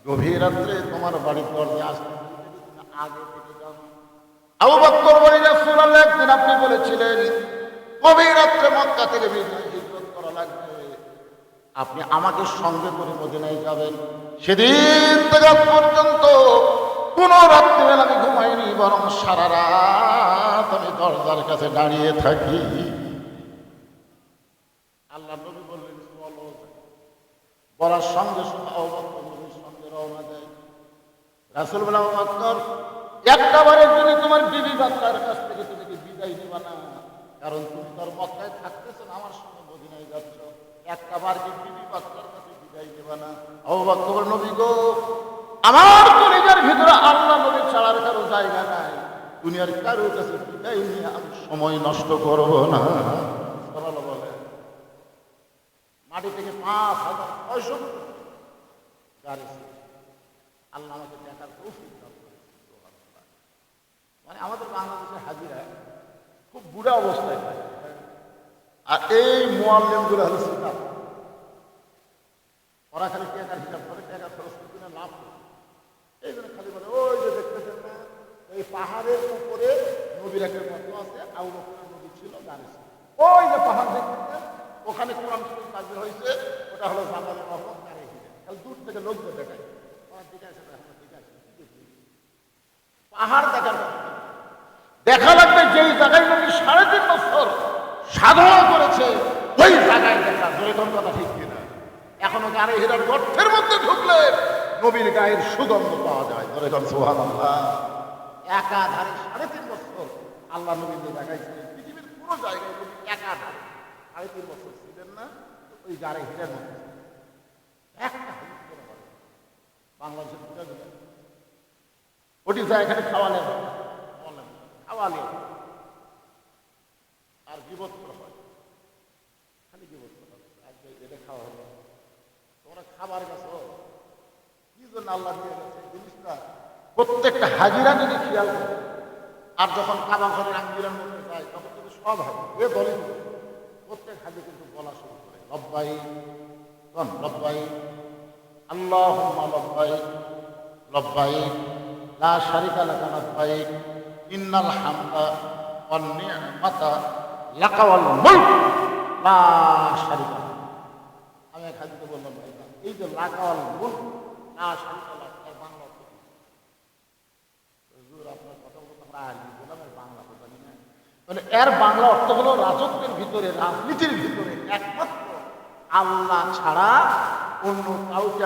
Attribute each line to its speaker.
Speaker 1: গভীর রাত্রে তোমার বাড়ির দরজা আসতে আগে থেকে যাও। আবু বকর বলে রাসূলুল্লাহ, একদিন আপনি বলেছিলেন গভীর রাত্রে মক্কা থেকে হিজরত করা লাগবে, আপনি আমাকে সঙ্গে করে মদিনায় যাবেন। সেদিন থেকে আজ পর্যন্ত কোন রাত্রিবেলা আমি ঘুমাইনি, বরং সারা রাত আমি দরজার কাছে দাঁড়িয়ে থাকি। আল্লাহ নবী বললেন চলো, বলার সঙ্গে সঙ্গে আবু বকর নবীর সঙ্গে রওনা দেয়। রাসূল বলেন আবু বকর, একটা বারের জন্য তোমার বিবি বাচ্চার কাছ থেকে তুমি কি বিদায় নিবা না? কারণ তুমি তোর মক্কায় থাকতেছ না, আমার সঙ্গে মদিনায় যাচ্ছ, একটা বার কি বিবি বাচ্চার কাছে বিদায় নিবা না? আবু বকর বলেন নবী গো, আমার কলিজার ভিতরে আল্লাহ নবী ছাড়ার কারো জায়গা নাই, দুনিয়ার কারোর কাছে বিদায় নিয়ে আমি সময় নষ্ট করব না। সাল্লাল্লাহু বলে মাটি থেকে ৫,৬০০ গাড়ি আল্লাহ আমাকে দেখার তৌফিক দান করেছে। মানে আমাদের বাংলাদেশের হাজিরা খুব বুড়া অবস্থায় থাকে, আর এই মুআল্লিমগুলো হলো সিস্টেম, ওরা খালি টাকার হিসাব করে, টাকা খরচ করতে না লাভ করে। এই জন্য খালি বলে ওই যে দেখতেছেন না, ওই পাহাড়ের উপরে নবীর একের মতো আছে, আবু বকরের নবী ছিল, দাঁড়িয়েছে ওই যে পাহাড় দেখতেছেন, ওখানে কোরআন শরীফ নাযিল হয়েছে, ওটা হলো জামালের রহমত দাঁড়িয়ে হিরে। খালি দূর থেকে লোকদের দেখায়, ঠিক আছে ঠিক আছে, পাহাড় দেখার দেখা লাগবে যেই জায়গায় নবী ৩.৫ বছর সাধনা করেছে, ওই জায়গায় দেখা। জয়গণ কথা ঠিক কিনা? এখনো গাড়ি হীরার গর্তের মধ্যে ঢুকলে নবীর গায়ের সুগন্ধ পাওয়া যায়। জয়গণ সুবহানাল্লাহ। একাধারে ৩.৫ বছর আল্লাহ নবী দেখাইছিলেন, পৃথিবীর পুরো জায়গায় নবী একাধারে ৩.৫ বছর ছিলেন না, ওই গাড়ি হীরার মধ্যে একটা বাংলাদেশের বুঝা দিলেন ওটি যায়, এখানে খাওয়ালে খাওয়ালে আর বিবত্র হয়, খালি বিবত্র হয়। আজকে এটা খাওয়া হলো, তোমরা খাবার গেছো কি জন্য আল্লাহ দিয়ে গেছে জিনিসটা প্রত্যেকটা হাজিরা যদি খেয়াল করে। আর যখন কাবা ঘরের আঙ্গিরার মধ্যে যায় তখন কিন্তু সব হাজি এ দলই প্রত্যেক হাজি কিন্তু বলা শুরু করে লব্বাই লব্বাই আল্লাহুম্মা লব্বাই লব্বাই লা শারিকা লাকা লব্বাইক ইন্নাল হামদা ওয়ান নি'মাতা লাকা ওয়াল মুলক লা শারিকা লাক। আমি এক হাজিকে বললাম, এই যে লাকা ওয়াল মুলক লা শারিকা লাক এর বাংলা হুজুর আপনার কথা বলতে আমরা আরবি বললাম, এর বাংলা তো জানি না। মানে এর বাংলা অর্থ হলো রাজত্বের ভিতরে, রাজনীতির ভিতরে একমাত্র আল্লাহ ছাড়া অন্য কাউকে